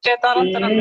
चेतानंतरम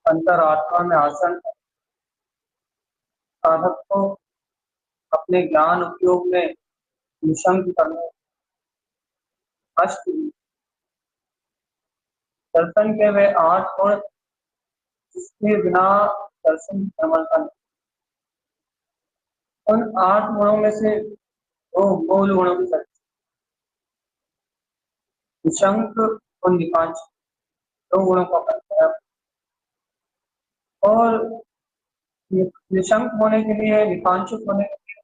अंतरात्मा में आसन साधक को अपने ज्ञान उपयोग में निशंक करने अष्ट दर्शन के वे 8 गुण जिसके बिना दर्शन समर्थन। उन 8 गुणों में से 2 मूल गुणों की चर्चा, निशंक और निकांच, 2 गुणों को करता है। और निशंक होने के लिए, निकांक्षित होने के लिए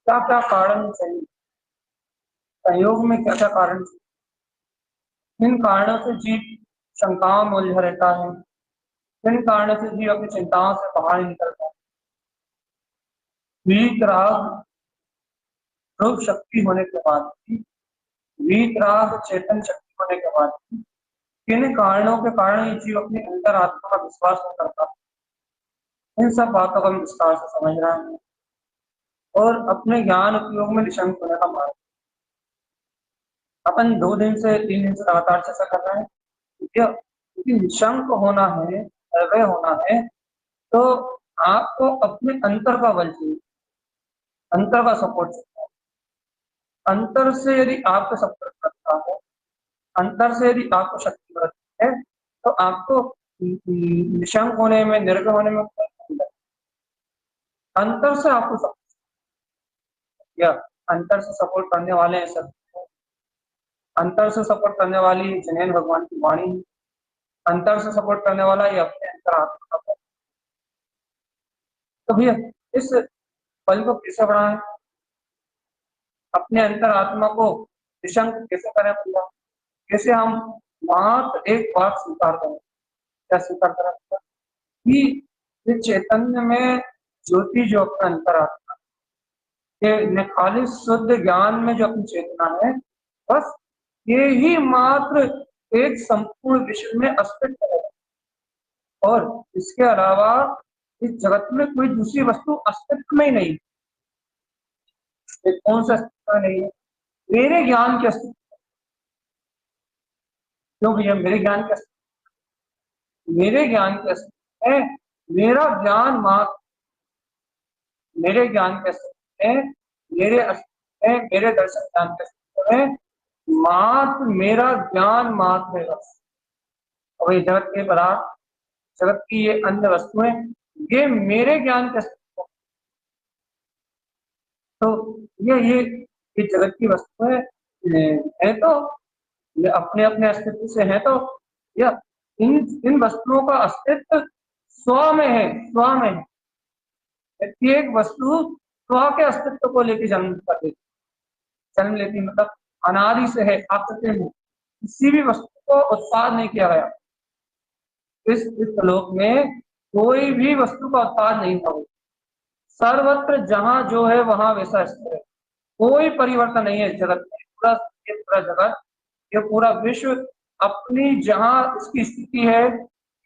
क्या क्या कारण चाहिए, संयोग में क्या क्या कारण चाहिए, किन कारणों से जीव शंकाओं में उलझा रहता है, किन कारणों से जीव अपनी चिंताओं से बाहर नहीं निकलता है। वीत राग रूप शक्ति होने के बाद, वीत राग चेतन शक्ति होने के बाद किन कारणों के कारण ये जीव अपने अंतर आत्मा का विश्वास नहीं करता, इन सब बातों को हम विस्तार से समझ रहे हैं और अपने ज्ञान उपयोग में निशंक होने का मार्ग। अपन 2 दिन से 3 दिन से लगातार चर्चा कर रहे हैं क्योंकि निशंक होना है, अवय होना है, तो आपको अपने अंतर का बल चाहिए, अंतर का सपोर्ट चाहिए। अंतर से यदि आपको सपोर्ट करता है, अंतर से यदि आपको शक्ति बढ़ती है, तो आपको निशंक होने में, निर्भय होने में अंतर से आपको सपोर्ट, या अंतर से सपोर्ट करने वाले हैं सब, अंतर से सपोर्ट करने वाली जैन भगवान की वाणी, अंतर से सपोर्ट करने वाला ये अपने अंतर आत्मा का। तो भैया इस बल को कैसे बढ़ाएं, अपने अंतर आत्मा को निशंक कैसे करें भैया, कैसे हम मात्र एक बात स्वीकार करें, क्या स्वीकार करें कि ये चैतन्य में ज्योति जो अपना अंतर आत्मा के खाली शुद्ध ज्ञान में जो अपनी चेतना है, बस ये ही मात्र एक संपूर्ण विश्व में अस्तित्व है और इसके अलावा इस जगत में कोई दूसरी वस्तु अस्तित्व में ही नहीं। कौन सा अस्तित्व नहीं है? मेरे ज्ञान के अस्तित्व। क्यों भैया मेरे ज्ञान के अस्तित्व? मेरे ज्ञान के अस्तित्व है, मेरा ज्ञान मात्र, मेरे ज्ञान के अस्तित्व है, मेरे अस्तित्व है, मेरे दर्शन ज्ञान के अस्तित्व है, मात्र मेरा ज्ञान मात्र है बस। और ये जगत के पदार्थ, जगत की ये अन्य वस्तुएं, ये मेरे ज्ञान के अस्तित्व, तो ये जगत की वस्तुएं है, तो ये अपने अपने अस्तित्व से है, तो यह इन इन वस्तुओं का अस्तित्व स्व में है, स्व में है। प्रत्येक वस्तु स्व के अस्तित्व को लेकर जन्म लेती, मतलब अनादि से है, आकृति में किसी भी वस्तु को उत्पाद नहीं किया गया। इस श्लोक में कोई भी वस्तु का उत्पाद नहीं हुआ, सर्वत्र जहां जो है वहां वैसा स्थिर है, कोई परिवर्तन नहीं है जगत में। ये पूरा जगत, ये पूरा विश्व अपनी जहां इसकी स्थिति है,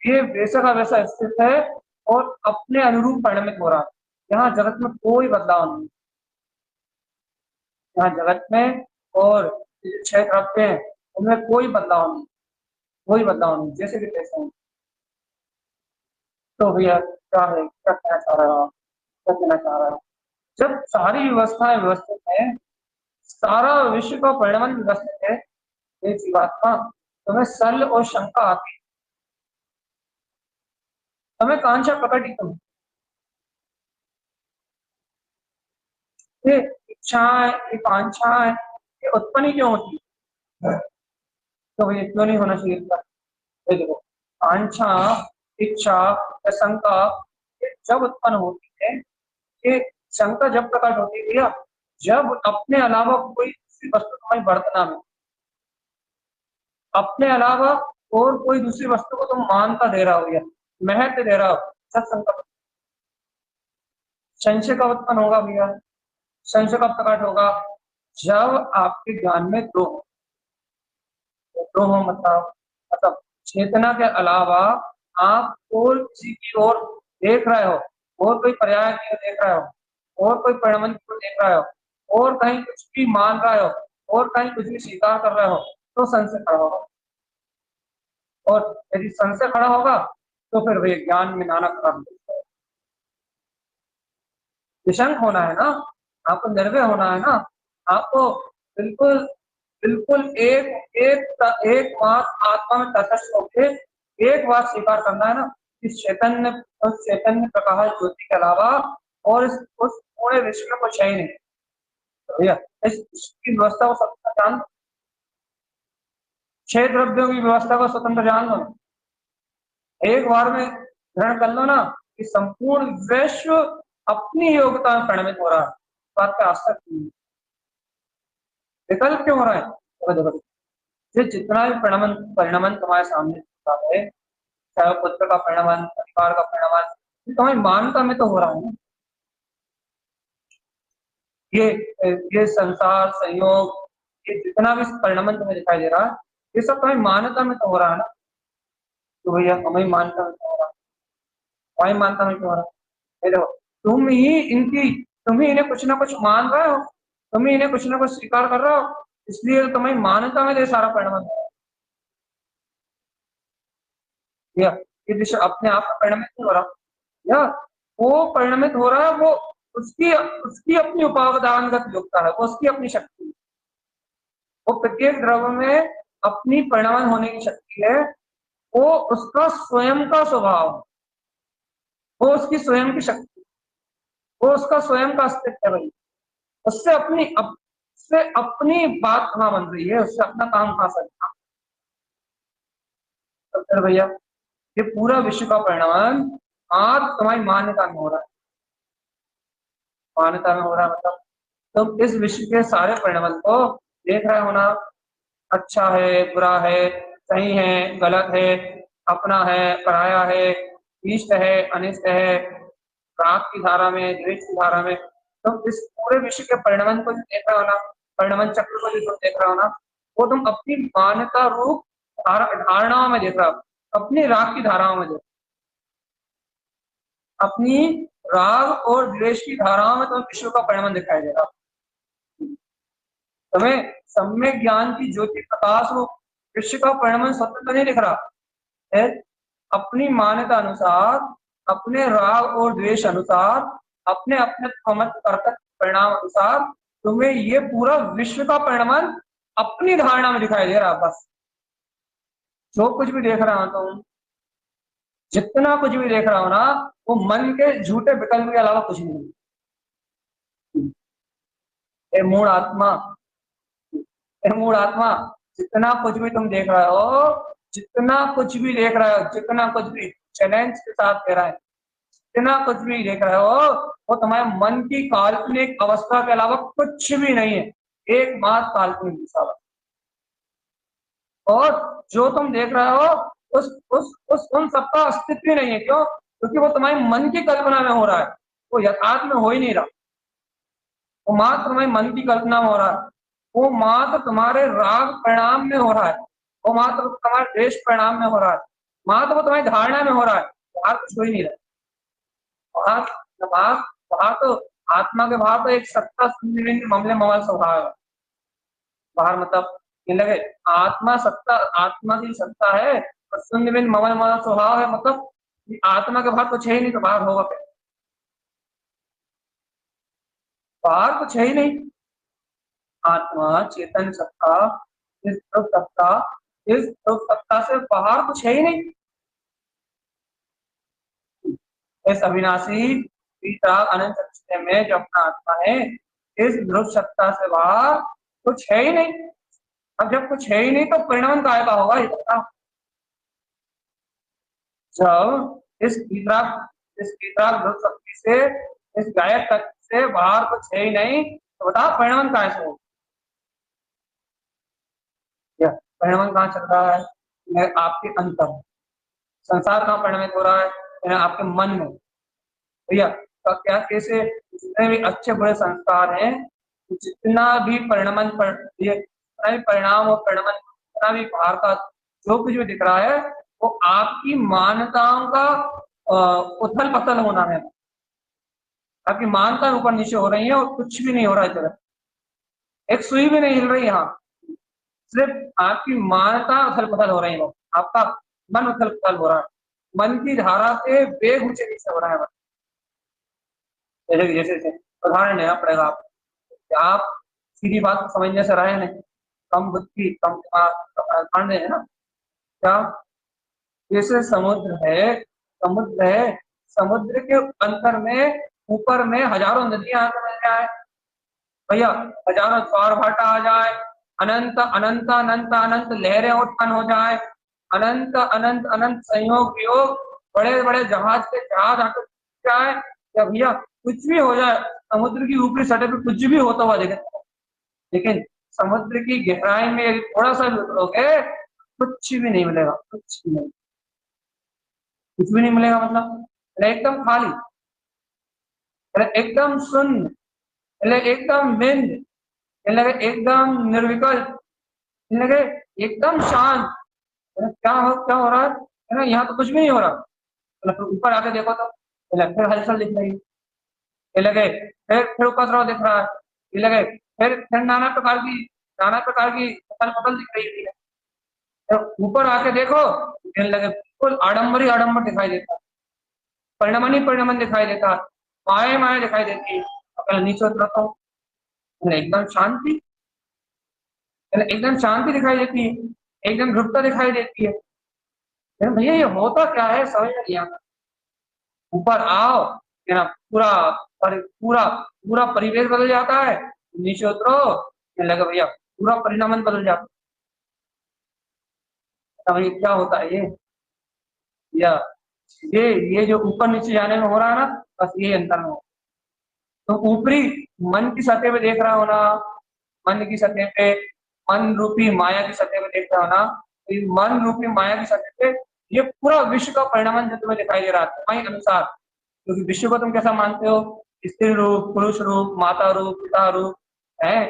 ये वैसा का वैसा स्थित है और अपने अनुरूप परिणमित हो रहा है। यहाँ जगत में कोई बदलाव नहीं, यहाँ जगत में और छह द्रव्य हैं उनमें कोई बदलाव नहीं, कोई बदलाव नहीं, जैसे कि कैसे हैं। तो भैया क्या है, क्या कहना चाह रहा है, क्या कहना चाह रहा है? जब सारी व्यवस्थाएं व्यवस्थित है, सारा विश्व का परिणमन व्यवस्थित है, ये जीवात्मा तुम्हें सल और शंका आती, तुम्हें कांक्षा प्रकट ही तुम, ये इच्छाएं, ये कांक्षाएं, ये उत्पन्न क्यों होती है? तो ये क्यों नहीं होना चाहिए था? ये देखो, कांक्षा, इच्छा, शंका, ये जब उत्पन्न होती है, ये शंका जब प्रकट होती है या जब अपने अलावा कोई दूसरी वस्तु तुम्हारी वर्तना में, अपने अलावा और कोई दूसरी वस्तु को तुम मानता दे रहा हो या महत्व दे रहा हो, सब शंका। संशय कब उत्पन्न होगा भैया? संशय कब प्रकट होगा? जब आपके ज्ञान में द्रोह, मतलब चेतना के अलावा आप और किसी की ओर देख रहे हो, और कोई पर्याय की ओर देख रहे हो, और कोई परिणमन की ओर देख रहे हो, और कहीं कुछ भी मान रहे हो, और कहीं कुछ भी स्वीकार कर रहे हो, तो संशय खड़ा होगा। और यदि संशय खड़ा होगा तो फिर वही ज्ञान में नाना प्रकार निशंक होना है ना, आपको निर्भय होना है ना, आपको बिल्कुल बिल्कुल एक एक एक बात आत्मा में तटस्थ होकर एक बात स्वीकार करना है ना, इस चैतन्य, उस चैतन्य प्रकाश ज्योति के अलावा और उस पूरे विश्व में कुछ है ही नहीं। तो भैया इसकी व्यवस्था को स्वतंत्र जान, छह द्रव्यों की व्यवस्था को स्वतंत्र जान लो, एक बार में ग्रहण कर लो ना कि संपूर्ण विश्व अपनी योग्यता में परिणमित हो रहा है। बात का आस्था विकल्प क्यों हो रहा है? तो देखो, ये जितना भी परिणमन परिणमन तुम्हारे सामने होता है, चाहे पुत्र का परिणमन, परिवार का परिणमन, तुम्हारी मानता में तो हो रहा है ना। ये संसार संयोग, ये जितना भी परिणमन तुम्हें दिखाई दे रहा है, ये सब तुम्हारी मान्यता में तो हो रहा है ना। तो भैया हमें मानता में तो हो रहा है, हमारी मानता में क्यों हो रहा है? देखो, तुम ही इन्हें कुछ ना कुछ मान रहे हो, तुम ही इन्हें कुछ ना कुछ स्वीकार कर रहे हो, इसलिए तुम्हारी मान्यता में ये सारा परिणमन हो रहा है। ये दिशा अपने आप में परिणमित नहीं हो रहा, या वो परिणमित हो रहा है, वो उसकी उसकी अपनी उपादानगत योग्यता है, वो उसकी अपनी शक्ति है, वो प्रत्येक द्रव्य में अपनी परिणमन होने की शक्ति है, वो उसका स्वयं का स्वभाव, वो उसकी स्वयं की शक्ति, वो उसका स्वयं का अस्तित्व है भाई। उससे अपनी बात कहाँ बन रही है, उससे अपना काम कहाँ सकता। तो फिर भैया ये पूरा विश्व का परिणमन आज तुम्हारी मान्यता में हो रहा है, मान्यता में हो रहा है, मतलब तुम इस विश्व के सारे परिणमन को देख रहे हो ना, अच्छा है, बुरा है, सही है, गलत है, अपना है, पराया है, इष्ट है, अनिष्ट है, राग की धारा में, द्वेष की धारा में, तुम इस पूरे विश्व के परिणमन को जो देख रहे हो ना, परिणमन चक्र को जो तुम देख रहे हो ना, वो तुम अपनी मान्यता रूप धारणाओं में देख रहे हो, अपनी राग की धाराओं में देख, अपनी राग और द्वेष की धाराओं में तुम्हें विश्व का परिणमन दिखाई दे रहा, तुम्हें सम्यक ज्ञान की ज्योति प्रकाश रूप विश्व का परिणमन स्वतंत्र नहीं दिख रहा है। अपनी मान्यता अनुसार, अपने राग और द्वेष अनुसार, अपने अपने कर्तव्य परिणाम अनुसार तुम्हें ये पूरा विश्व का परिणमन अपनी धारणा में दिखाई दे रहा, बस जो कुछ भी देख रहा हो तुम, जितना कुछ भी देख रहा हो ना, वो मन के झूठे विकल्प के अलावा कुछ नहीं है। ए मूड आत्मा, ए मूड आत्मा, जितना कुछ भी तुम देख रहे हो, जितना कुछ भी देख रहे हो, जितना कुछ भी चैलेंज के साथ कह रहा है, जितना कुछ भी देख रहे हो, वो तुम्हारे मन की काल्पनिक अवस्था के अलावा कुछ भी नहीं है, एकमात्र काल्पनिक दिशा। और जो तुम देख रहे हो, उस उन सबका अस्तित्व ही नहीं है। क्यों? क्योंकि वो तुम्हारे मन की कल्पना में हो रहा है, वो यथार्थ में हो ही नहीं रहा। वो मात्र तुम्हारी मन की कल्पना में हो रहा है, वो मात्र तुम्हारे राग परिणाम में हो रहा है, वो मात्र तुम्हारे द्वेष परिणाम में हो रहा है, मात्र वो तुम्हारी धारणा में हो रहा है, बाहर कुछ हो ही नहीं रहा। बाहर बाहर बाहर तो आत्मा के बाहर तो एक सत्ता मामले मवाल स्वभाव है। बाहर मतलब ये लगे आत्मा सत्ता, आत्मा की सत्ता है और शून्य बिन ममल ममल स्वभाव है, मतलब आत्मा के बाहर कुछ है ही नहीं, तो बाहर होगा क्या? बाहर कुछ है ही नहीं। आत्मा चेतन सत्ता, इस सत्ता, इस सत्ता से बाहर कुछ है ही नहीं। इस अविनाशी अनंत सत्य में जो अपना आत्मा है, इस ध्रुव सत्ता से बाहर कुछ है ही नहीं। अब जब कुछ है ही नहीं तो परिणाम काय का होगा ये बताओ। जब इस ध्रुव शक्ति से, इस गायक तत्व से बाहर कुछ है ही नहीं, तो बताओ परिणाम कहाँ से होगा? परिणाम कहाँ चल रहा है? आपके अंतर संसार कहाँ परिणमित हो रहा है? आपके मन में। भैया तो क्या कैसे जितने भी अच्छे बड़े संस्कार हैं, जितना भी परिणमन पर ये जितना भी परिणाम और परिणमन, जितना भी बाहर का जो कुछ भी दिख रहा है, वो आपकी मान्यताओं का उथल पथल होना है। आपकी मान्यता ऊपर नीचे हो रही है और कुछ भी नहीं हो रहा है इधर, एक सुई भी नहीं हिल रही यहाँ, सिर्फ आपकी मान्यता उथल पथल हो रही है, आपका मन उथल पथल हो रहा है, मन की धारा से वेग ऊंचे नीचे हो रहा है। जैसे जैसे उदाहरण लेना पड़ेगा आपको, आप सीधी बात को समझने से रहे नहीं, कम बुद्धि कम दिमाग है ना क्या? जैसे समुद्र है, समुद्र है, समुद्र के अंतर में ऊपर में हजारों नदियां आकर मिल जाए भैया, हजारों ज्वार भाटा आ जाए, अनंत अनंत अनंत अनंत लहरें उत्पन्न हो जाए, अनंत अनंत अनंत संयोग वियोग, बड़े बड़े जहाज के जहाज आकर जाए, या भैया कुछ भी हो जाए, समुद्र की ऊपरी सतह पे कुछ भी होता हुआ देखे, लेकिन समुद्र की गहराई में यदि थोड़ा सा भी उतरोगे, कुछ भी नहीं मिलेगा, कुछ भी नहीं, कुछ भी नहीं मिलेगा, मतलब एकदम खाली, एकदम शून्य, एकदम बिंद, एकदम निर्विकल्प, लगे एकदम शांत। क्या हो रहा है ना? यहाँ तो कुछ भी नहीं हो रहा। फिर ऊपर आके देखो तो फिर हलचल दिख रही है, ये लगे फिर उपद्रव दिख रहा है, ये लगे फिर नाना प्रकार की फसल फसल दिख रही है। तो ऊपर आके देखो, फिर लगे बिल्कुल आडम्बर ही आडम्बर दिखाई देता है, परिणमन ही परिणमन दिखाई देता है, माया माया दिखाई देती है। अगर नीचे उतरता हूँ एकदम शांति, एकदम शांति दिखाई देती है, एकदम ध्रुवता दिखाई देती है। भैया ये होता क्या है समझ में नहीं आता। ऊपर आओ है ना, पूरा पूरा पूरा परिवेश बदल जाता है, नीचे उतरो लगा भैया पूरा परिणाम बदल जाता है। ये क्या होता है या ये जो ऊपर नीचे जाने में हो रहा है ना, बस ये अंतर में हो। तो ऊपरी मन की सतह पे देख रहा हो ना, मन की सतह पे, मन रूपी माया की सतह पे देख रहा हो ना, तो ये मन रूपी माया की सतह पे ये पूरा विश्व का परिणाम जो तुम्हें दिखाई दे रहा है तुम्हारे अनुसार, क्योंकि विश्व को तुम कैसा मानते हो? स्त्री रूप, पुरुष रूप, माता रूप, पिता रूप है,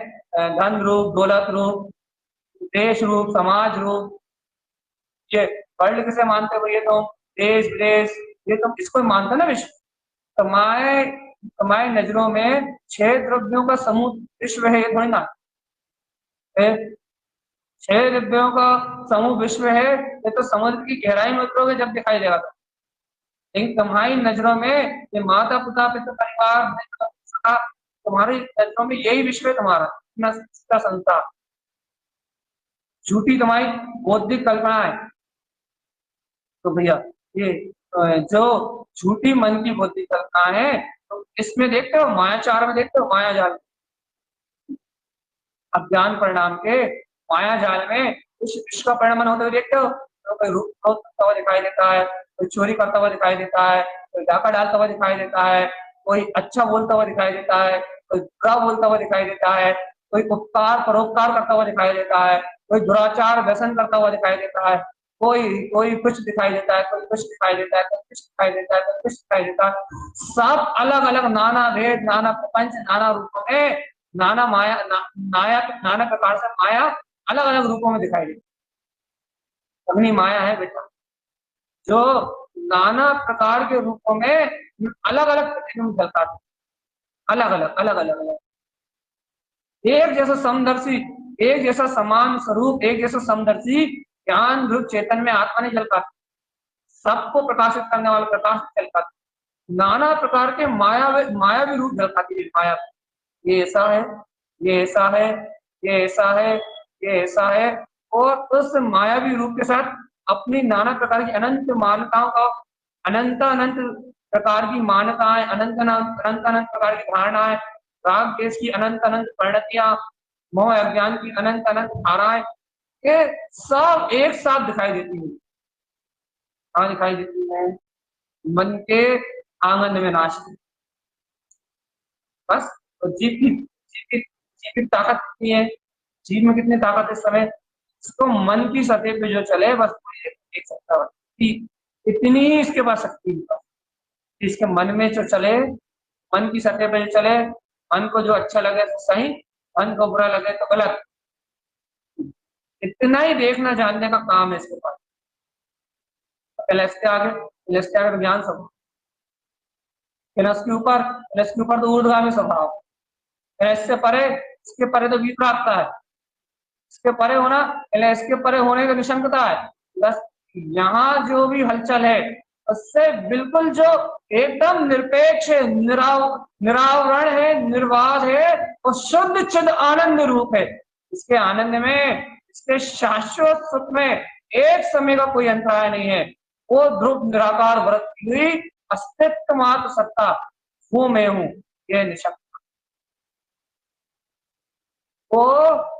धन रूप, दौलत रूप, देश रूप, समाज रूप, ये वर्ल्ड किसे मानते हो? ये तो देश विदेश, ये तुम इसको मानते हो ना विश्व। तुम्हारे तुम्हारी नजरों में 6 द्रव्यों का समूह विश्व है, ये थोड़ी ना। 6 द्रव्यों का समूह विश्व है, ये तो समुद्र की गहराई में उतरोगे जब दिखाई देगा। लेकिन तुम्हारी नजरों में ये माता पिता पिता परिवार, तुम्हारी नजरों में यही विश्व है तुम्हारा, इतना संसार। झूठी तुम्हारी बौद्धिक कल्पना है, तो भैया ये जो झूठी मन की बुद्धि कल्पना है, तो इसमें देखते हो, मायाचार में देखते हो, माया जाल, अज्ञान परिणाम के माया जाल में उस विश्व का परिणाम होते हुए देखते हो, तो कोई रूप करता हुआ दिखाई देता है, कोई चोरी करता हुआ दिखाई देता है, कोई डाका डालता हुआ दिखाई देता है, कोई अच्छा बोलता हुआ दिखाई देता है, कोई बुरा बोलता हुआ दिखाई देता है, कोई उपकार परोपकार करता हुआ दिखाई देता है, कोई दुराचार व्यसन करता हुआ दिखाई देता है, कोई कोई कुछ दिखाई देता है, कोई कुछ दिखाई देता है, कोई कुछ दिखाई देता है, कोई कुछ दिखाई देता है। सब अलग अलग नाना भेद, नाना प्रपंच, नाना रूपों में, नाना माया नाना प्रकार से माया अलग अलग रूपों में दिखाई देती है। अपनी माया है बेटा, जो नाना प्रकार के रूपों में अलग अलग प्रतिबिंब झलकाती है, अलग अलग एक जैसा समदर्शी, एक जैसा समान स्वरूप, एक जैसा समदर्शी ज्ञान रूप चेतन में आत्मा नहीं झलकाती, सबको प्रकाशित करने वाला प्रकाश झलकाती, नाना प्रकार के मायावी रूप झलकाती है। माया, ये ऐसा है, ये ऐसा है, ये ऐसा है, ये ऐसा है, और उस मायावी रूप के साथ अपनी नाना प्रकार की अनंत मान्यताओं का, अनंत अनंत प्रकार की मान्यताएं, अनंत अनंत प्रकार की धारणाएं, राग देश की अनंत अनंत परिणतियां, मोह अज्ञान की अनंत अनंत धाराएं, ये सब एक साथ दिखाई देती है। कहाँ दिखाई देती है? मन के आंगन में नाचती, बस। तो जीव की ताकत कितनी है, जीव में कितनी ताकत है इस समय, इसको मन की सतह पे जो चले बस एक सकता है, इतनी इसके पास शक्ति है, इसके मन में जो चले, मन की सतह पे जो चले, मन को जो अच्छा लगे तो सही, मन को बुरा लगे तो गलत, इतना ही देखना जानने का काम है इसके पास। पहले इसके आगे तो ज्ञान सब, इसके ऊपर तो ऊर्ध्वगामी स्वभाव, इससे परे, इसके परे तो विपरागता है, इसके परे होना, इसके परे होने की निशंकता है। बस यहाँ जो भी हलचल है उससे बिल्कुल जो एकदम निरपेक्ष है, निरावरण है, निर्वाध है, और शुद्ध चिद आनंद रूप है। इसके आनंद में, इसके शाश्वत सुख में एक समय का कोई अंतराय नहीं है। वो ध्रुव निराकार वृत्ति हुई अस्तित्व मात्र सत्ता, वो मैं हूं, ये निशंक, वो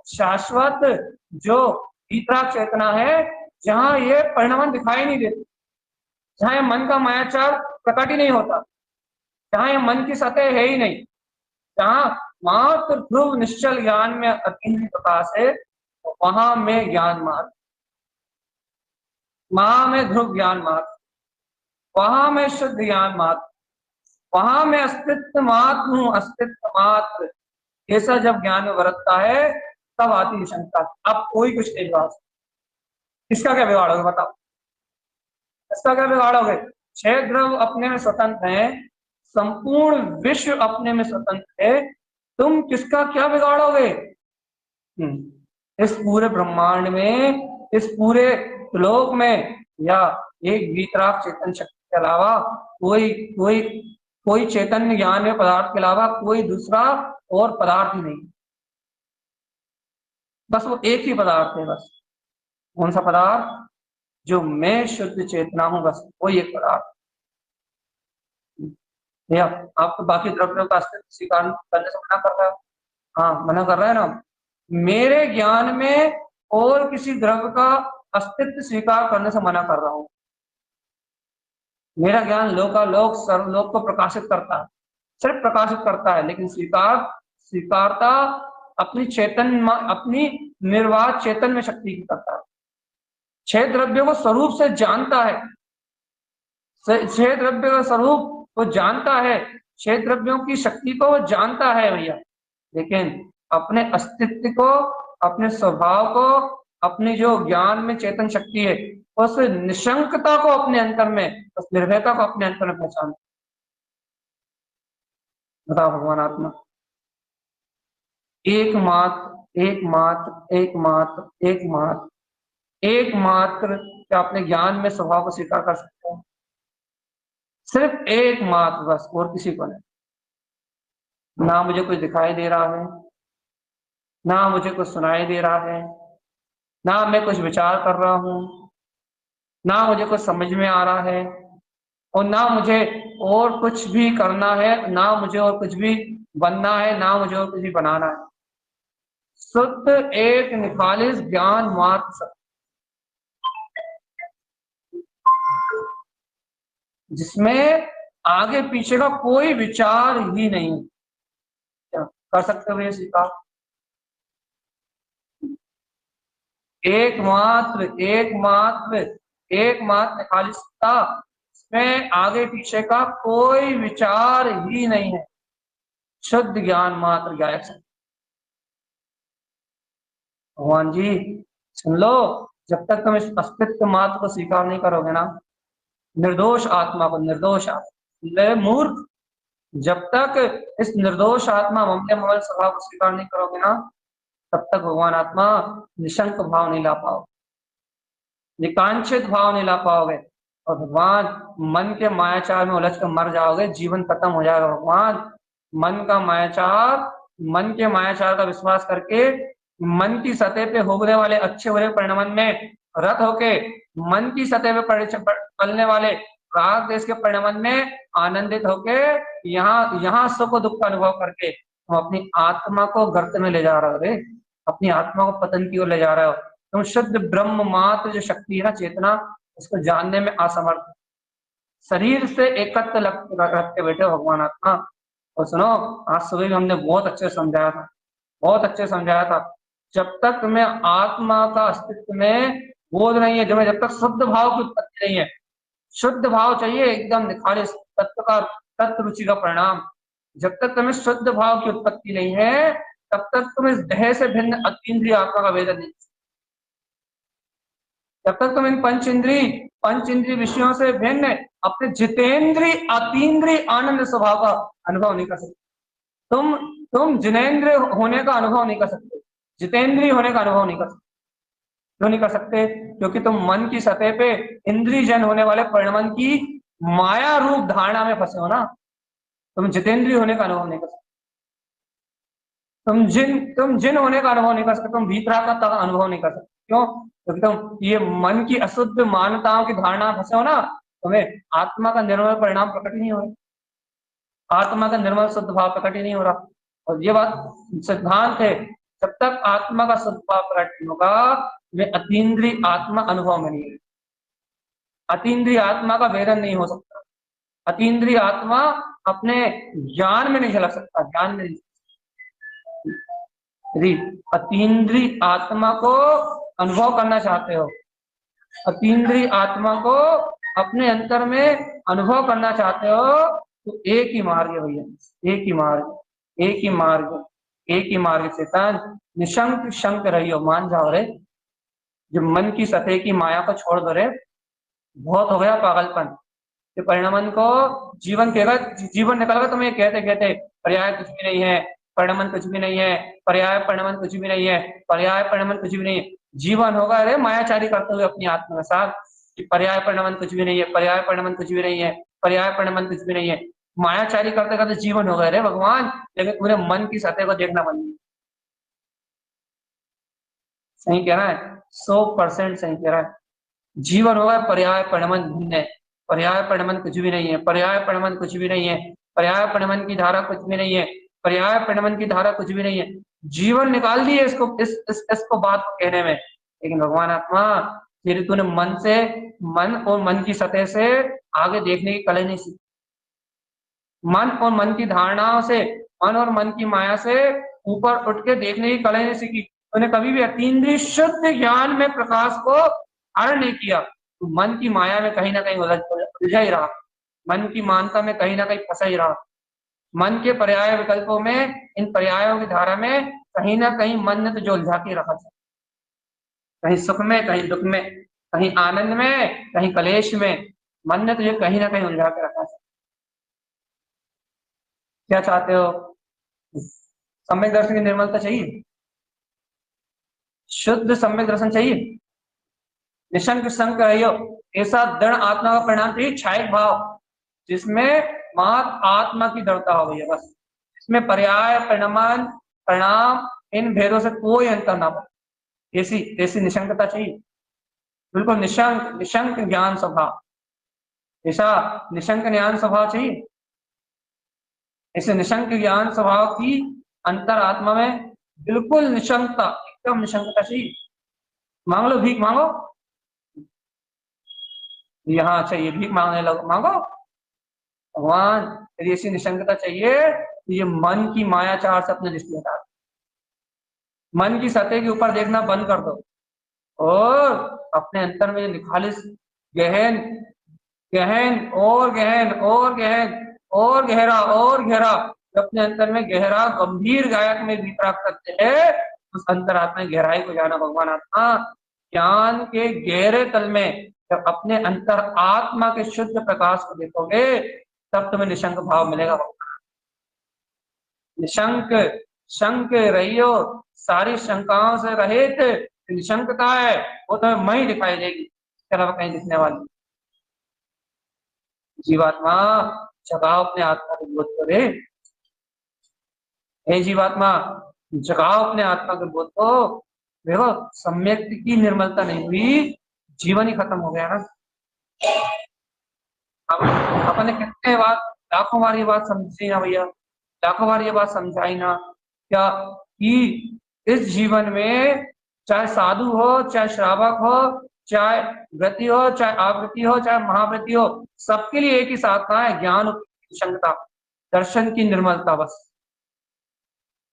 शाश्वत जो वितराग चेतना है, जहां ये परिणाम दिखाई नहीं देते, जहां ये मन का मायाचार प्रकट ही नहीं होता, जहां ये मन की सतह है ही नहीं, जहां मात्र ध्रुव निश्चल ज्ञान में अतीत प्रकाश है, तो वहां में ज्ञान मार्ग, वहां में ध्रुव ज्ञान मार्ग, वहां में शुद्ध ज्ञान मार्ग, वहां में अस्तित्व मात्र हूं, अस्तित्व मात्र, ऐसा जब ज्ञान में बरतता है तब आती है शंका। अब कोई कुछ नहीं बात, इसका क्या बिगाड़ोगे बताओ, इसका क्या बिगाड़ोगे? छह द्रव अपने में स्वतंत्र हैं, संपूर्ण विश्व अपने में स्वतंत्र है, तुम किसका क्या बिगाड़ोगे? इस पूरे ब्रह्मांड में, इस पूरे लोक में, या एक वीतराग चेतन शक्ति के अलावा कोई कोई कोई चैतन्य ज्ञान में पदार्थ के अलावा कोई दूसरा और पदार्थ ही नहीं, बस वो एक ही पदार्थ है, बस। कौन सा पदार्थ? जो मैं शुद्ध चेतना हूं, बस वही एक पदार्थ। भैया आप तो बाकी द्रव्यों का अस्तित्व स्वीकार करने से मना कर रहे हो, हाँ मना कर रहे हैं ना, मेरे ज्ञान में और किसी द्रव्य का अस्तित्व स्वीकार करने से मना कर रहा हूं। मेरा ज्ञान लोकालोक सर्वलोक को प्रकाशित करता है, सिर्फ प्रकाशित करता है, लेकिन स्वीकारता अपनी चेतन, अपनी निर्वात चेतन में शक्ति की करता है। छह द्रव्यों को स्वरूप से जानता है, छह द्रव्य का स्वरूप वो जानता है, छह द्रव्यों की शक्ति को वो जानता है भैया, लेकिन अपने अस्तित्व को, अपने स्वभाव को, अपनी जो ज्ञान में चेतन शक्ति है, उस निशंकता को अपने अंतर में, उस निर्भयता को अपने अंतर में पहचान। बताओ भगवान आत्मा एकमात्र एकमात्र एकमात्र एकमात्र एकमात्र, क्या अपने ज्ञान में स्वभाव को स्वीकार कर सकते हैं? सिर्फ एकमात्र, बस, और किसी को नहीं। ना मुझे कुछ दिखाई दे रहा है, ना मुझे कुछ सुनाई दे रहा है, ना मैं कुछ विचार कर रहा हूं, ना मुझे कुछ समझ में आ रहा है, और ना मुझे और कुछ भी करना है, ना मुझे और कुछ भी बनना है, ना मुझे और कुछ भी बनाना है। शुद्ध एक निखालिस ज्ञान मात्र सत्य, जिसमें आगे पीछे का कोई विचार ही नहीं। क्या कर सकते हो ये स्वीकार? एकमात्र एकमात्र एकमात्र निखालिसता, इसमें आगे पीछे का कोई विचार ही नहीं है। शुद्ध ज्ञान मात्र गायक सत्य। भगवान जी सुन लो, जब तक तुम इस अस्तित्व मात्र को स्वीकार नहीं करोगे ना, निर्दोष आत्मा को, निर्दोष आत्मा मूर्ख, जब तक इस निर्दोष आत्मा ममता ममल स्वभाव को स्वीकार नहीं करोगे ना, तब तक भगवान आत्मा निशंक भाव नहीं ला पाओगे, निकांक्षित भाव नहीं ला पाओगे, और भगवान मन के मायाचार में उलझ कर मर जाओगे, जीवन खत्म हो जाएगा। भगवान मन का मायाचार, मन के मायाचार का विश्वास करके मन की सतह पे होने वाले अच्छे बुरे परिणाम में रत होके, मन की सतह पे पलने वाले राग देश के परिणाम में आनंदित होके, यहाँ सुख दुख का अनुभव करके हम अपनी आत्मा को गर्त में ले जा रहे हो रे, अपनी आत्मा को पतन की ओर ले जा रहे हो। तुम शुद्ध ब्रह्म मात्र जो शक्ति है ना, चेतना, उसको जानने में असमर्थ, शरीर से एकत्र रख के बैठे हो भगवान आत्मा। और सुनो, आज सुबह भी हमने बहुत अच्छे समझाया था, बहुत अच्छे समझाया था। जब तक तुम्हें आत्मा का अस्तित्व में बोध नहीं है, जब तक शुद्ध भाव की उत्पत्ति नहीं है, शुद्ध भाव चाहिए एकदम निखालिस तत्व का, तत्व रुचि का परिणाम। जब तक तुम्हें शुद्ध भाव की उत्पत्ति नहीं है, तब तक तुम इस देह से भिन्न अतीन्द्रिय आत्मा का वेदन नहीं, जब तक तुम इन पंच इंद्रिय विषयों से भिन्न अपने जितेंद्रीय अतीन्द्रिय आनंद स्वभाव का अनुभव नहीं कर सकते। तुम जिनेन्द्रिय होने का अनुभव नहीं कर सकते, जितेंद्रिय होने का अनुभव नहीं कर सकते। क्यों नहीं कर सकते? क्योंकि तुम मन की सतह पे इंद्रिय जन होने वाले परिणाम की माया रूप धारणा में फंसे हो ना, तुम जितेंद्रिय होने का अनुभव नहीं कर सकते, तुम जिन होने का अनुभव नहीं कर सकते, तुम भीतरात्मा का अनुभव नहीं कर सकते। क्यों? क्योंकि तुम ये मन की अशुद्ध मान्यताओं की धारणा में फंसे हो ना, तुम्हें आत्मा का निर्मल परिणाम प्रकट ही नहीं हो रहा, आत्मा का निर्मल शुद्ध भाव प्रकट ही नहीं हो रहा। और ये बात सिद्धांत है, जब तक आत्मा का शुद्ध भाव प्रकट नहीं होगा, वे अतीन्द्रिय आत्मा अनुभव में नहीं है, अतीन्द्रिय आत्मा का वेदन नहीं हो सकता, अतीन्द्रिय आत्मा अपने ज्ञान में नहीं झलक सकता, ज्ञान में नहीं। यदि अतीन्द्रिय आत्मा को अनुभव करना चाहते हो, अतीन्द्रिय आत्मा को अपने अंतर में अनुभव करना चाहते हो, तो एक ही मार्ग है भैया, एक ही मार्ग, एक ही मार्ग, एक ही मार्ग से निशंक शंक रहियो, मान जाओ रे, जो मन की सतह की माया को छोड़ दो रे, बहुत हो गया पागलपन। ये परिणामन को जीवन कहेगा, जीवन निकलगा तुम्हें कहते कहते पर्याय कुछ भी नहीं है, परिणामन कुछ भी नहीं है, पर्याय परिणामन कुछ भी नहीं है, पर्याय परिणामन कुछ भी नहीं है। जीवन होगा अरे मायाचारी करते हुए अपनी आत्मा के साथ कि पर्याय परिणामन कुछ भी नहीं है, पर्याय परिणामन कुछ भी नहीं है, पर्याय परिणामन कुछ भी नहीं है। मायाचारी करते करते जीवन होगा अरे भगवान, लेकिन पूरे मन की सतह को देखना बंद नहीं। सही कह रहा है, 100% सही कह रहा है। जीवन होगा पर्याय परिणामन भिन्न है, पर्याय परिणामन कुछ भी नहीं है, पर्याय परिणामन कुछ भी नहीं है, पर्याय परिणामन की धारा कुछ भी नहीं है, पर्याय परिणामन की धारा कुछ भी नहीं है। जीवन निकाल दिए इसको, इसको बात को कहने में। लेकिन भगवान आत्मा, फिर तूने मन और मन की सतह से आगे देखने की कला नहीं सीखी, मन और मन की धारणाओं से, मन और मन की माया से ऊपर उठ के देखने की कला नहीं सीखी। तूने कभी भी अतीन्द्रिय शुद्ध ज्ञान में प्रकाश को हरण नहीं किया, तो मन की माया में कहीं ना कहीं उलझा ही रहा, मन की मानता में कहीं ना कहीं फंसा ही रहा, मन के पर्याय विकल्पों में, इन पर्यायों की धारा में कहीं ना कहीं मन ने तुझे उलझा के रखा था, कहीं सुख में, कहीं दुख में, कहीं आनंद में, कहीं कलेश में, मन ने तुझे कहीं ना कहीं उलझा के रखा था। क्या चाहते हो? सम्यक दर्शन की निर्मलता चाहिए, शुद्ध सम्यक दर्शन चाहिए, निशंक संक रहियो, ऐसा दृढ़ आत्मा का परिणाम चाहिए, छायक भाव, जिसमें मात आत्मा की दृढ़ता हो गई है बस, इसमें पर्याय परिणाम इन भेदों से कोई अंतर ना हो, ऐसी ऐसी निशंकता चाहिए। बिल्कुल निशंक निशंक ज्ञान स्वभाव, ऐसा निशंक ज्ञान स्वभाव चाहिए। ऐसे निशंक ज्ञान स्वभाव की अंतर आत्मा में बिल्कुल निशंकता, एकदम निशंकता चाहिए। मांग लो, भीख मांगो, यहाँ चाहिए, भीख मांगने लगो, मांगो। भगवान यदि ऐसी निशंकता चाहिए तो ये मन की मायाचार से अपने दृष्टि हटा दो, मन की सतह के ऊपर देखना बंद कर दो और अपने अंतर में निखालिस गहन गहन और गहन और गहन और गहरा और गहरा, अपने अंतर में गहरा गंभीर गायक में वितराग करते हैं, उस अंतरात्मा की गहराई को जाना। भगवान आत्मा ज्ञान के गहरे तल में जब अपने अंतर आत्मा के शुद्ध प्रकाश को देखोगे तब तुम्हें निशंक भाव मिलेगा। निशंक शंक रहियो, सारी शंकाओं से रहित निशंकता है वो तुम्हें वहीं दिखाई देगी, इसके अलावा कहीं दिखने वाली। जीवात्मा जगाओ अपने आत्मा को बोध करे, हे जीवात्मा जगाओ अपने आत्मा के बोध को। देखो सम्यक की निर्मलता नहीं हुई, जीवन ही खत्म हो गया ना। अब अपने कितने बार, लाखों बार ये बात समझी ना भैया, लाखों बार ये बात समझाई ना क्या कि इस जीवन में चाहे साधु हो, चाहे श्रावक हो, चाहे व्रति हो, चाहे आवृत्ति हो, चाहे महाव्रति हो, सबके लिए एक ही साधना है, ज्ञान निशंकता, दर्शन की निर्मलता। बस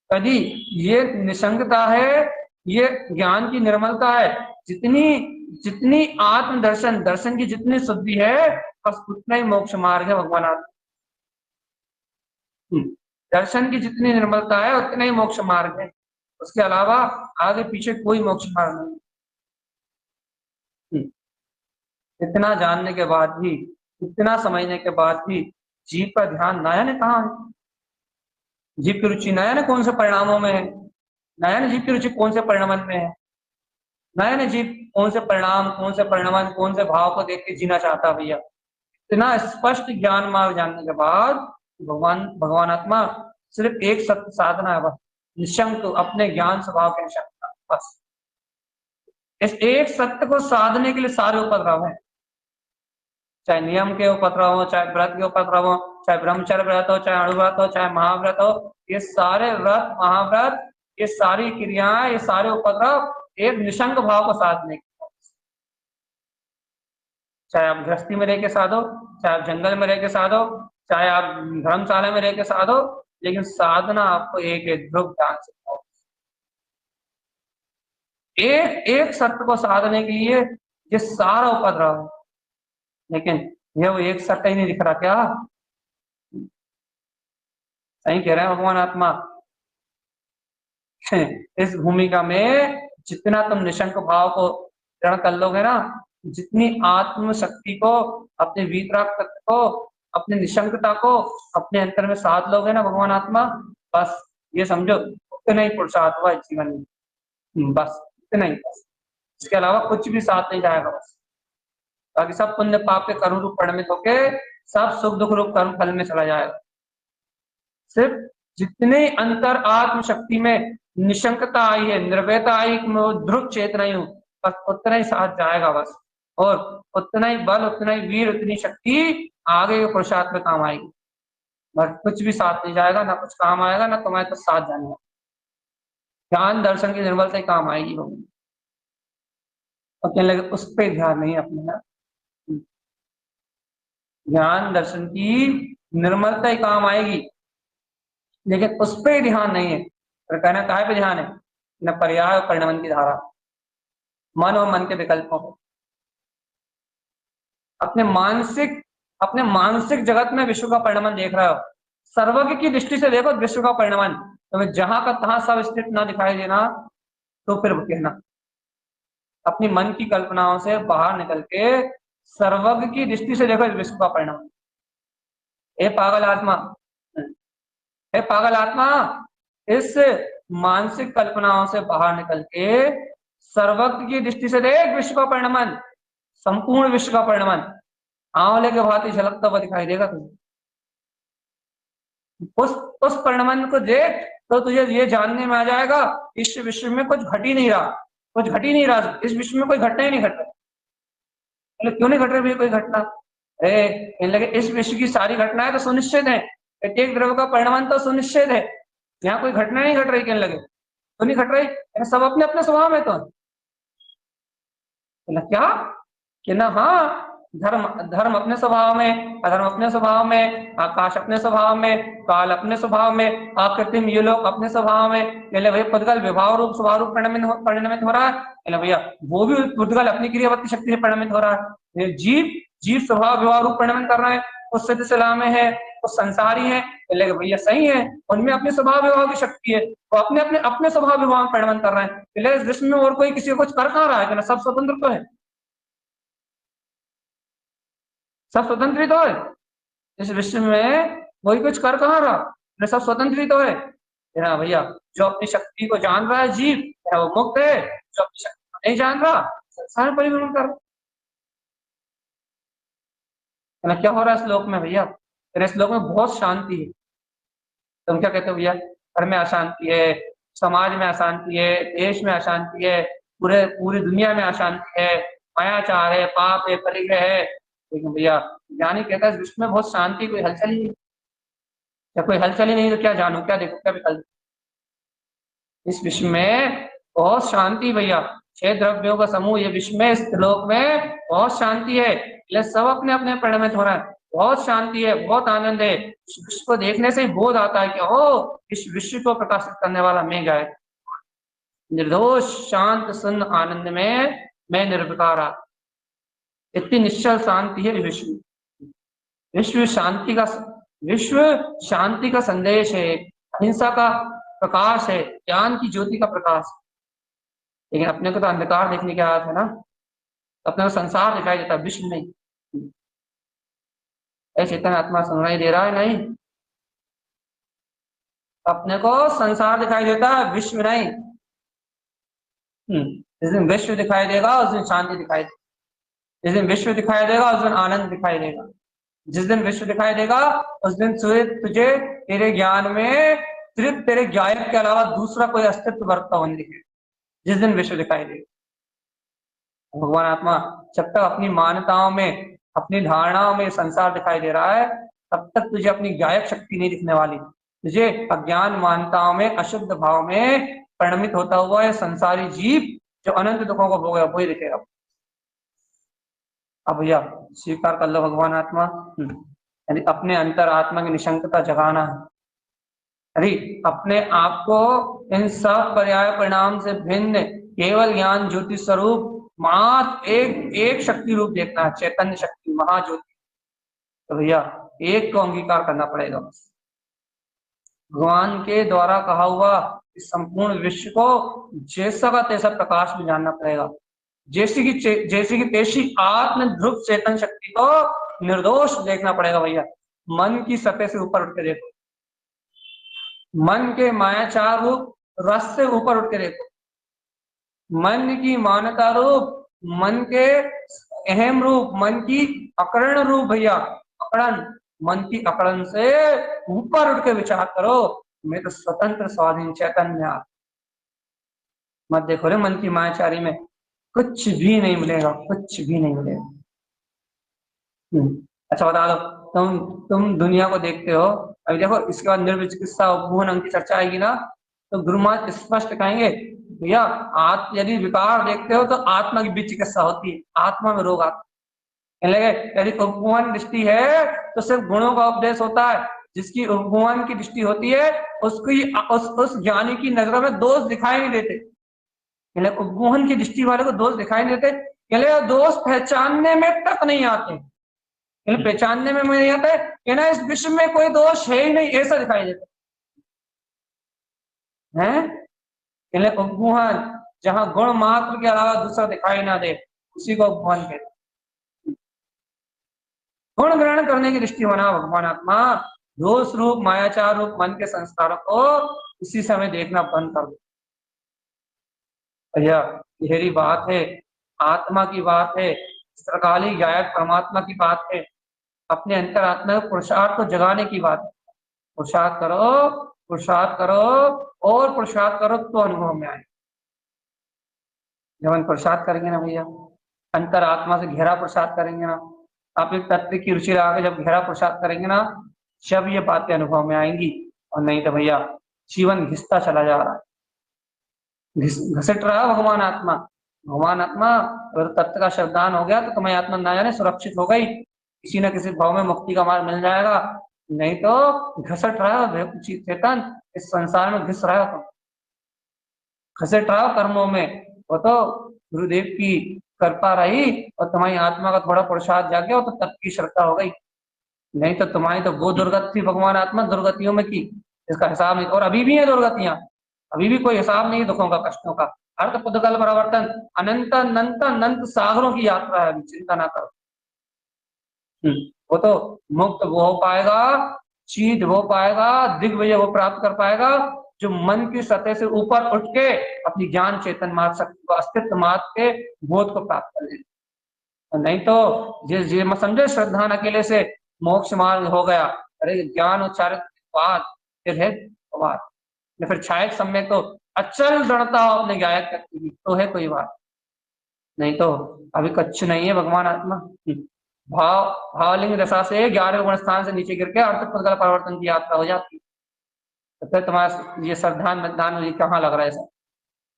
यदि ये निशंकता है, ये ज्ञान की निर्मलता है, जितनी जितनी आत्म दर्शन दर्शन की जितनी शुद्धि है बस उतना ही मोक्ष मार्ग है भगवान आत्मा। दर्शन की जितनी निर्मलता है उतना ही मोक्ष मार्ग है, उसके अलावा आगे पीछे कोई मोक्ष मार्ग नहीं। इतना जानने के बाद भी, इतना समझने के बाद भी जीव का ध्यान नया ने कहा, जीव की रुचि नया ने कौन से परिणामों में है, नया ने जीव की रुचि कौन से परिणाम में है, नया ने जीव कौन से परिणाम, कौन से परिणाम, कौन से भाव को देख के जीना चाहता भैया। इतना स्पष्ट ज्ञान मार्ग जानने के बाद भगवान आत्मा सिर्फ एक सत्य साधना है, बस निशंक अपने ज्ञान स्वभाव के निशंकता। बस इस एक सत्य को साधने के लिए सारे उपद्रव है, चाहे नियम के उपद्रव हो, चाहे व्रत के उपद्रव हो, चाहे ब्रह्मचर्य व्रत हो, चाहे अणुव्रत हो, चाहे महाव्रत हो, ये सारे व्रत महाव्रत, ये सारी क्रियाएं, ये सारे उपद्रव एक निशंक भाव को साधने के, चाहे आप गृहस्थी में रह के साधो, चाहे आप जंगल में रह के साधो, चाहे आप धर्मशाला में रह के साधो, लेकिन साधना आपको एक एक ध्रुव ध्यान से एक एक सत्य को साधने के लिए ये सारा उपद्रव है, लेकिन यह वो एक सत्य ही नहीं दिख रहा क्या? सही कह रहे हैं भगवान आत्मा। इस भूमिका में जितना तुम निशंक भाव को ग्रहण कर लोगे ना, जितनी आत्म शक्ति को, अपने वीतराग तत्व को, अपने निशंकता को अपने अंतर में साध लोगे ना भगवान आत्मा, बस ये समझो उतना ही पुरुषार्थ हुआ जीवन में, बस इतना ही, बस इसके अलावा कुछ भी साथ नहीं जाएगा। बस बाकी सब पुण्य पाप के कर्म रूप परिणमित होके सब सुख दुख रूप कर्म फल में चला जाएगा। सिर्फ जितने अंतर आत्म शक्ति में निशंकता आई है, निर्भयता आई, ध्रुव चेतना हूं, बस उतना ही साथ जाएगा बस, और उतना ही बल, उतना ही वीर, उतनी शक्ति आगे के पुरुषार्थ में काम आएगी। बस कुछ भी साथ नहीं जाएगा, ना कुछ काम आएगा, ना तुम्हारे तो साथ जाने का, ज्ञान दर्शन की निर्मलता ही काम आएगी। और कहने लगे उस पर ध्यान नहीं अपने ना, ज्ञान दर्शन की निर्मलता ही काम आएगी, लेकिन उस पर ध्यान नहीं है। तो कहना कहाँ पे ध्यान है? न पर्याय और परिणमन की धारा, मन और मन के विकल्पों को, अपने मानसिक जगत में विश्व का परिणमन देख रहे हो, सर्वज्ञ की दृष्टि से देखो विश्व का परिणमन, तुम्हें जहां का तहां सब स्थित ना दिखाई देना तो फिर कहना, अपनी मन की कल्पनाओं से बाहर निकल के सर्वज्ञ की दृष्टि से देखो विश्व का परिणमन। हे पागल आत्मा, हे पागल आत्मा, इस मानसिक कल्पनाओं से बाहर निकल के सर्वज्ञ की दृष्टि से देख विश्व का परिणमन, संपूर्ण विश्व का परिणमन आंवले के भांति झलकता हुआ दिखाई देगा तुझे। उस परिणमन को देख तो तुझे ये जानने में आ जाएगा इस विश्व में कुछ घट ही नहीं रहा, कुछ घट ही नहीं रहा, इस विश्व में कोई घटना ही नहीं घट रहा। बोले क्यों नहीं घट रही भैया कोई घटना? अरे कहने लगे इस विश्व की सारी घटनाएं तो सुनिश्चित है, प्रत्येक द्रव्य का परिणाम तो सुनिश्चित है, यहाँ कोई घटना नहीं घट रही। कहने लगे तो नहीं घट रही, सब अपने अपने स्वभाव में। तो बोला क्या? कि ना हाँ, धर्म धर्म अपने स्वभाव में, अधर्म अपने स्वभाव में, आकाश अपने स्वभाव में, काल अपने स्वभाव में, आकृतिम ये लोग अपने स्वभाव में। कहले भैया पुद्गल विभाव रूप स्वभाव रूप परिणमित हो रहा है। कहले भैया वो भी पुद्गल अपनी क्रियावत्ती शक्ति से परिणमित हो रहा है। जीव जीव स्वभाव विभाव रूप परिणमित कर रहा है, उस सिद्ध सलाह में है, उस संसारी है। कहले भैया सही है, उनमें अपने स्वभाव विभाव की शक्ति है, वो अपने अपने अपने स्वभाव विभाव में परिणमन कर रहे हैं। कहले इस विश्व में और कोई किसी को कुछ कर कहाँ रहा है? कहना सब स्वतंत्र तो है, सब स्वतंत्र ही तो है। इस विश्व में कोई कुछ कर कहाँ रहा, सब स्वतंत्र ही तो है ना भैया। जो अपनी शक्ति को जान रहा है जीव, वो मुक्त है। जो अपनी शक्ति को नहीं जान रहा, संसार में परिभ्रमण कर रहा। क्या हो रहा है इस लोक में भैया? फिर इस लोक में बहुत शांति है। तुम क्या कहते हो भैया? घर में अशांति है, समाज में अशांति है, देश में अशांति है, पूरे पूरी दुनिया में अशांति है, मायाचार है, पाप है, परिग्रह है। लेकिन भैया ज्ञानी कहता है इस विश्व में बहुत शांति, कोई हलचल ही नहीं। या कोई हलचल ही नहीं तो क्या जानू, क्या देखो, क्या विकल्प? इस विश्व में बहुत शांति भैया। 6 द्रव्यों का समूह ये विश्व में, इस त्रिलोक में बहुत शांति है। इसलिए सब अपने अपने परिणमित हो रहा है, बहुत शांति है, बहुत आनंद है। इस विश्व को देखने से ही बोध आता है कि ओ इस विश्व को प्रकाशित करने वाला मैं गाय, निर्दोष शांत सुन्न आनंद में मैं निर्विकार। इतनी निश्चल शांति है विश्व। विश्व शांति का, विश्व शांति का संदेश है, अहिंसा का प्रकाश है, ज्ञान की ज्योति का प्रकाश। लेकिन अपने को तो अंधकार देखने की आदत है ना, अपने को संसार दिखाई देता, विश्व नहीं। ऐसे चेतन आत्मा सुनाई दे रहा है नहीं, अपने को संसार दिखाई देता है, विश्व नहीं। जिस दिन विश्व दिखाई देगा उस दिन शांति दिखाई देगी, जिस दिन विश्व दिखाई देगा उस दिन आनंद दिखाई देगा, जिस दिन विश्व दिखाई देगा उस दिन तुझे तेरे ज्ञान में सिर्फ तेरे ज्ञायक के अलावा दूसरा कोई अस्तित्व बरतता हुआ नहीं दिखेगा। जिस दिन विश्व दिखाई देगा, भगवान आत्मा जब तक अपनी मान्यताओं में, अपनी धारणाओं में संसार दिखाई दे रहा है, तब तक तुझे अपनी ज्ञायक शक्ति नहीं दिखने वाली। तुझे अज्ञान मान्यताओं में, अशुद्ध भाव में परिणमित होता हुआ है संसारी जीव जो अनंत दुखों को भोगेगा, वही दिखेगा। अब भैया स्वीकार कर लो भगवान आत्मा, यानी अपने अंतर आत्मा की निशंकता जगाना है। अरे अपने आप को इन सब पर्याय परिणाम से भिन्न केवल ज्ञान ज्योति स्वरूप मात्र एक शक्ति रूप देखना है, चैतन्य शक्ति, महाज्योति। तो भैया एक को अंगीकार करना पड़ेगा। भगवान के द्वारा कहा हुआ इस संपूर्ण विश्व को जैसा का तैसा प्रकाश में जानना पड़ेगा। जैसी की तैसी आत्म ध्रुव चेतन शक्ति को निर्दोष देखना पड़ेगा भैया। मन की सतह से ऊपर उठ के देखो, मन के मायाचार रूप रस से ऊपर उठ के देखो, मन की मान्यता रूप, मन के अहम रूप, मन की अकरण रूप भैया, अकड़न, मन की अकड़न से ऊपर उठ के विचार करो, मैं तो स्वतंत्र स्वाधीन चैतन्य आप। मत देखो रे मन की मायाचारी में, कुछ भी नहीं मिलेगा, कुछ भी नहीं मिलेगा। अच्छा बता दो, तुम दुनिया को देखते हो, अभी देखो इसके बाद निर्विचिकित्सा उपमोहन अंग की चर्चा आएगी ना, तो गुरु महाराज स्पष्ट कहेंगे भैया यदि विकार देखते हो तो आत्मा की भी चिकित्सा होती है, आत्मा में रोग आता है। यदि उपमोहन दृष्टि है तो सिर्फ गुणों का उपदेश होता है, जिसकी उपमोहन की दृष्टि होती है उसकी उस ज्ञानी की नजरों में दोष दिखाई नहीं देते। उपमोहन की दृष्टि वाले को दोष दिखाई नहीं देते, दोष पहचानने में तक नहीं आते, पहचानने में नहीं आता है ना, इस विश्व में कोई दोष है ही नहीं, ऐसा दिखाई देता है। उपमोहन जहां गुण मात्र के अलावा दूसरा दिखाई ना दे, उसी को उपमोहन कहते। गुण ग्रहण करने की दृष्टि होना भगवान आत्मा, दोष रूप मायाचार रूप मन के संस्कारों को उसी समय देखना बंद कर दो भैया। गहरी बात है, आत्मा की बात है, सरकाली गायक परमात्मा की बात है, अपने अंतर आत्मा पुरुषार्थ को जगाने की बात है। पुरुषार्थ करो, पुरुषार्थ करो और पुरुषार्थ करो तो अनुभव में आए। जब हम पुरुषार्थ करेंगे ना भैया, अंतरात्मा से गहरा प्रसाद करेंगे ना, आप एक तत्व की रुचि लगा के जब गहरा प्रसाद करेंगे ना, जब ये बातें अनुभव में आएंगी। और नहीं तो भैया जीवन घिसता चला जा रहा है, घसीट रहा है भगवान आत्मा। भगवान आत्मा अगर तत्व का श्रद्धान हो गया तो तुम्हारी आत्मा ना जाने सुरक्षित हो गई, किसी न किसी भाव में मुक्ति का मार्ग मिल जाएगा। नहीं तो घसट रहा है चेतन, इस संसार में घिस रहा है, घसट रहा हो कर्मों में। वो तो गुरुदेव की कृपा रही और तुम्हारी आत्मा का थोड़ा प्रसाद जागे, तो तत्व की श्रद्धा हो गई। नहीं तो तुम्हारी तो वो दुर्गति थी भगवान आत्मा दुर्गतियों में की, इसका हिसाब नहीं। और अभी भी है दुर्गतियां, अभी भी कोई हिसाब नहीं दुखों का, कष्टों का। अर्थ पुद्गल परिवर्तन अनंत अनंत अनंत सागरों की यात्रा है, चिंता ना करो। वो तो मुक्त वो हो पाएगा, चीत वो पाएगा, दिग्विजय वो प्राप्त कर पाएगा जो मन की सतह से ऊपर उठ के अपनी ज्ञान चेतन मार्ग शक्ति को, अस्तित्व मार्ग के बोध को प्राप्त कर ले। नहीं तो जिस मैं समझे श्रद्धान अकेले से मोक्ष मार्ग हो गया, अरे ज्ञान उच्चारित बाद फिर है बात, फिर छायक समय तो अचल दृढ़ता हो अपने गायक करती की तो है कोई बात। नहीं तो अभी कच्छ नहीं है भगवान आत्मा। भाव भावलिंग दशा से 11वें गुण स्थान से नीचे गिर के अर्थ पुद्गल परिवर्तन की यात्रा हो जाती है। तो फिर तुम्हारा ये श्रद्धान मतदान कहाँ लग रहा है सब?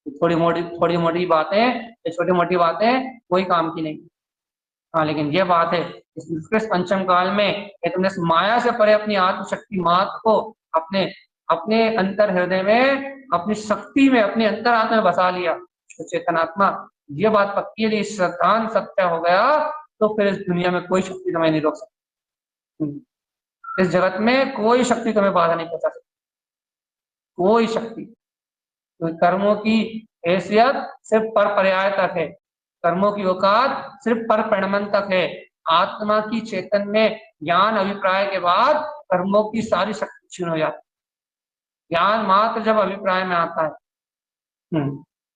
थोड़ी मोटी बातें, ये छोटी मोटी बातें कोई काम की नहीं। हाँ लेकिन ये बात है इस उत्कृष्ट पंचम काल में कि तुमने इस माया से परे अपनी आत्मशक्ति मात्र को अपने अपने अंतर हृदय में, अपनी शक्ति में, अपने अंतरात्मा में बसा लिया, तो चेतनात्मा ये बात पक्की है, श्रद्धान सत्य हो गया तो फिर इस दुनिया में कोई शक्ति तुम्हें नहीं रोक सकती। इस जगत में कोई शक्ति तुम्हें बाधा नहीं पहुंचा सकती, कोई शक्ति। तो कर्मों की हैसियत सिर्फ पर पर्याय तक है, कर्मों की औकात सिर्फ पर परिणमन तक है। आत्मा की चेतन में ज्ञान अभिप्राय के बाद कर्मों की सारी शक्ति क्षीण हो जाती है। ज्ञान मात्र जब अभिप्राय में आता है,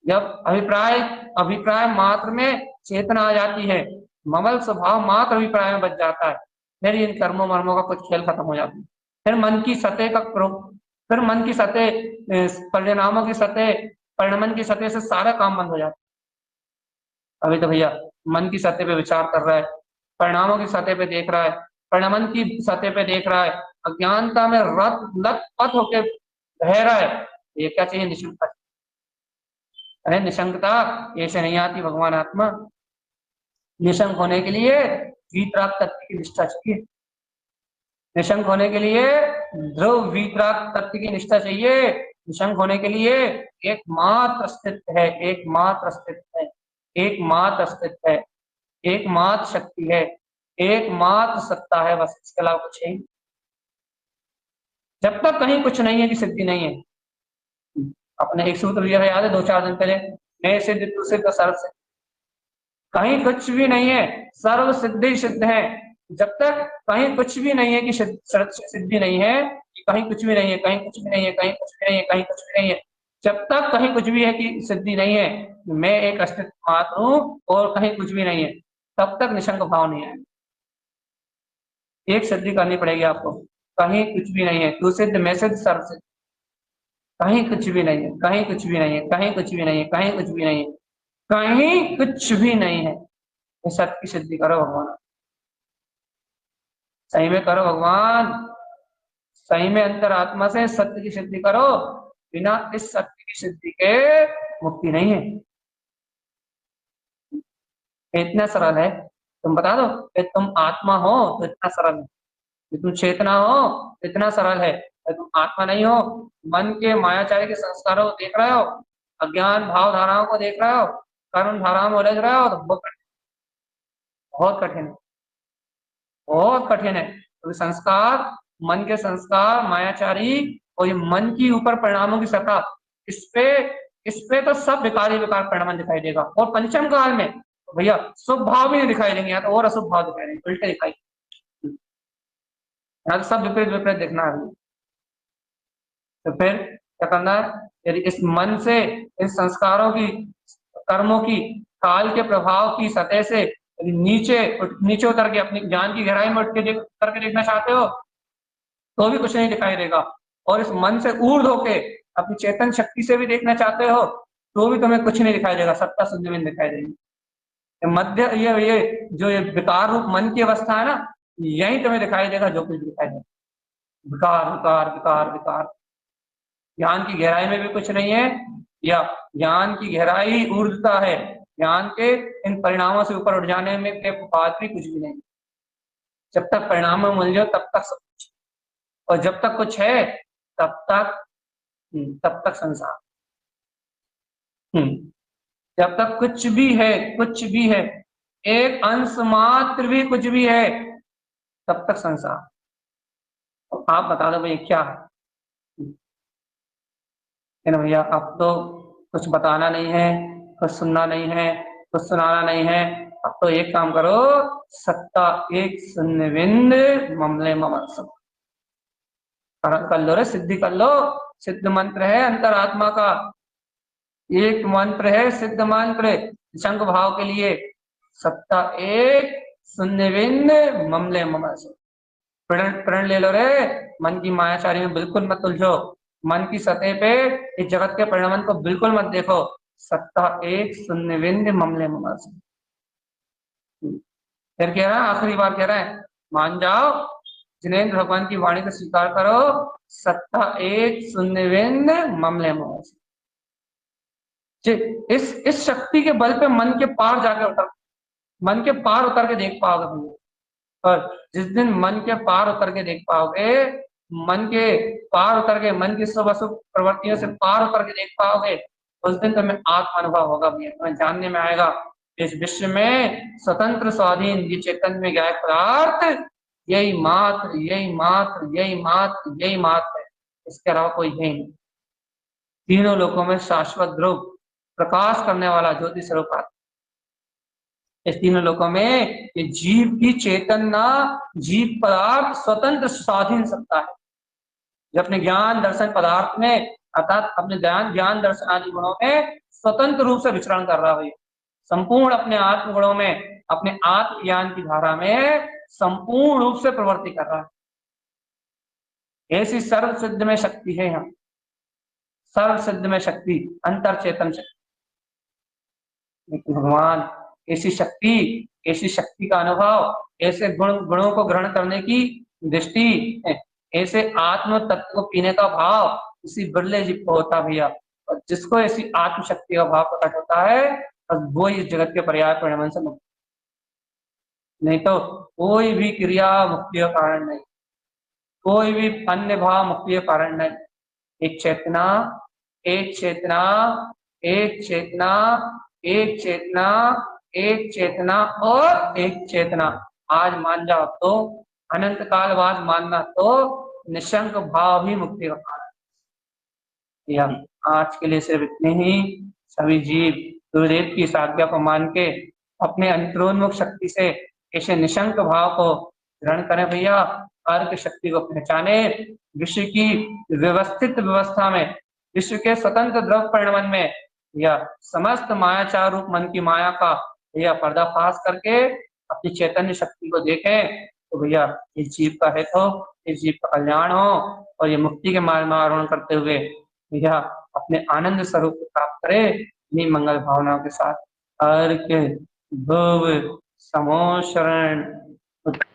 जब अभिप्राय अभिप्राय मात्र में चेतना आ जाती है, ममल स्वभाव मात्र अभिप्राय में बच जाता है, फिर इन कर्मों मर्मों का कुछ खेल खत्म हो जाता है। फिर मन की सतह का फिर मन की सतह, परिणामों की सतह, परिणमन की सतह से सारा काम बंद हो जाता है। अभी तो भैया मन की सतह पे विचार कर रहा है, परिणामों की सतह पे देख रहा है, परिणमन की सतह पे देख रहा है, अज्ञानता में लत पथ होके बह रहा है। ये क्या चाहिए? निशंकता। अरे निशंकता ऐसे नहीं आती भगवान आत्मा। निशंक होने के लिए वीतराग तत्व की निष्ठा चाहिए, निशंक होने के लिए ध्रुव वीतराग तत्व की निष्ठा चाहिए। निशंक होने के लिए एकमात्र अस्तित्व है, एकमात्र अस्तित्व है, एकमात्र अस्तित्व है, एकमात्र शक्ति है, एकमात्र सत्ता है, बस इसके अलावा कुछ है। जब तक कहीं कुछ नहीं है कि सिद्धि नहीं है। अपने एक सूत्र लिया था याद है 2-4 दिन पहले, नए सिद्ध तू सिद्ध सर्व सिद्ध। कहीं कुछ भी नहीं है, सर्व सिद्धि सिद्ध है। जब तक कहीं कुछ भी नहीं है कि सिद्धि नहीं है, कि कहीं कुछ भी नहीं है, कहीं कुछ भी नहीं है, कहीं कुछ भी नहीं है, कहीं कुछ भी नहीं है, जब तक कहीं कुछ भी है कि सिद्धि नहीं है, मैं एक अस्तित्व मात्र हूँ और कहीं कुछ भी नहीं है, तब तक निशंक भाव नहीं आएगा। एक सिद्धि करनी पड़ेगी आपको, कहीं कुछ भी नहीं है, तू सिद्ध मैं सिद्ध सर्व सिद्ध। कहीं कुछ भी नहीं है, कहीं कुछ भी नहीं है, कहीं कुछ भी नहीं है, कहीं कुछ भी नहीं है, कहीं कुछ भी नहीं है। तो सत्य की सिद्धि करो भगवान, सही में करो भगवान, सही में अंतर आत्मा से सत्य की सिद्धि करो। बिना इस सत्य की सिद्धि के मुक्ति नहीं है। इतना सरल है, तुम बता दो कि तुम आत्मा हो तो इतना सरल है, कि तुम चेतना हो तो इतना सरल है, तुम आत्मा नहीं हो, मन के मायाचारी के संस्कारों को देख रहे हो, अज्ञान भाव धाराओं को देख रहे हो, कर्म धाराओं में उलझ रहे हो, तो बहुत कठिन है, बहुत कठिन है। तो संस्कार, मन के संस्कार मायाचारी और ये मन की ऊपर परिणामों की सतह, इस पे तो सब विकार ही विकार परिणाम दिखाई देगा। और पंचम काल में तो भैया शुभ भाव भी नहीं दिखाई देंगे, या तो और अशुभ भाव दिखाई देंगे, उल्टे दिखाई, यहाँ तो सब विपरीत विपरीत देखना है। तो फिर क्या करना है? यदि इस मन से, इन संस्कारों की, कर्मों की, काल के प्रभाव की सतह से यदि नीचे उतर के अपनी ज्ञान की गहराई में उतर के देखना चाहते हो तो भी कुछ नहीं दिखाई देगा। और इस मन से ऊर्ध्व होके अपनी चेतन शक्ति से भी देखना चाहते हो तो भी तुम्हें कुछ नहीं दिखाई देगा, सत्ता शून्य में दिखाई देगी। मध्य ये जो ये विकार रूप मन की अवस्था है ना, यही तुम्हें दिखाई देगा जो कुछ दिखाई देगा। विकार विकार विकार विकार, ज्ञान की गहराई में भी कुछ नहीं है, या ज्ञान की गहराई ऊर्ध्वता है, ज्ञान के इन परिणामों से ऊपर उठ जाने में के बाद भी कुछ भी नहीं। जब तक परिणाम में मूल्य तब तक सब कुछ, और जब तक कुछ है तब तक संसार। जब तक कुछ भी है, कुछ भी है, एक अंश मात्र भी कुछ भी है, तब तक संसार। तो आप बता दो भाई क्या है ना भैया? अब तो कुछ बताना नहीं है, कुछ सुनना नहीं है, कुछ सुनाना नहीं है। अब तो एक काम करो, सत्ता एक शून्य बिंद ममले ममत्सव कर लो रे, सिद्धि कर लो। सिद्ध मंत्र है अंतरात्मा का, एक मंत्र है सिद्ध मंत्र शंख भाव के लिए, सत्ता एक शून्य बिंद ममले ममत्सव। प्रण ले लो रे, मन की मायाचारी में बिल्कुल मत उलझो, मन की सतह पे इस जगत के परिणाम को बिल्कुल मत देखो। सत्ता एक शून्य बिंद ममले ममत्सव। फिर कह रहा है, आखिरी बार कह रहा है, मान जाओ, जिनेंद्र भगवान की वाणी को स्वीकार करो, सत्ता एक शून्य बिंद ममले ममत्सव। इस शक्ति के बल पे मन के पार जाकर उतर, मन के पार उतर के देख पाओगे तुम। और जिस दिन मन के पार उतर के देख पाओगे, मन के पार उतर के, मन की शुभ अशुभ प्रवृत्तियों से पार उतर के देख पाओगे, उस दिन तुम्हें आत्म अनुभव होगा भैया। तुम्हें जानने में आएगा इस विश्व में स्वतंत्र स्वाधीन ये चैतन्य में ज्ञायक पदार्थ यही मात्र, यही मात्र, यही मात्र, यही मात्र है, इसके अलावा कोई है नहीं। तीनों लोकों में शाश्वत ध्रुव प्रकाश करने वाला ज्योति स्वरूप आत्मा। इस तीनों लोकों में ये जीव की चेतना, जीव पदार्थ स्वतंत्र स्वाधीन सत्ता है, जो अपने ज्ञान दर्शन पदार्थ में, अर्थात अपने ज्ञान दर्शन आदि गुणों में स्वतंत्र रूप से विचरण कर रहा है। संपूर्ण अपने आत्म गुणों में, अपने आत्म ज्ञान की धारा में संपूर्ण रूप से प्रवृत्ति कर रहा है। ऐसी सर्व सिद्ध में शक्ति है हम, सर्व सिद्ध में शक्ति, अंतर चेतन शक्ति। लेकिन भगवान ऐसी शक्ति का अनुभव, ऐसे गुणों को ग्रहण करने की दृष्टि, ऐसे आत्म तत्व को पीने का भाव उसी बिरले जीव को होता भैया। और जिसको ऐसी आत्म शक्ति का भाव प्रकट होता है, वो इस जगत के पर्याय परिणाम से मुक्त। नहीं तो कोई भी क्रिया मुक्ति का कारण नहीं, कोई भी अन्य भाव मुक्ति का कारण नहीं। एक चेतना, एक चेतना, एक चेतना, एक चेतना, एक चेतना और एक चेतना। आज मान जाओ तो, अनंत काल बाद मानना तो, निशंक भाव भी मुक्ति का कारण। आज के लिए सिर्फ इतने ही। सभी जीव गुरुदेव की इस आज्ञा को मान के अपने अंतरोन्मुख शक्ति से ऐसे निशंक भाव को ग्रहण करें भैया। अर्क शक्ति को पहचाने, विश्व की व्यवस्थित व्यवस्था में, विश्व के स्वतंत्र द्रव परिणमन में, या समस्त मायाचार रूप मन की माया का भैया पर्दाफाश करके अपनी चैतन्य शक्ति को देखें, तो भैया इस जीव का हित हो, इस जीव का कल्याण हो, और ये मुक्ति के मार्ग में आरोहण करते हुए भैया अपने आनंद स्वरूप को प्राप्त करे। इन्हीं मंगल भावनाओं के साथ अर्क भुव समो शरण उत्पन्न।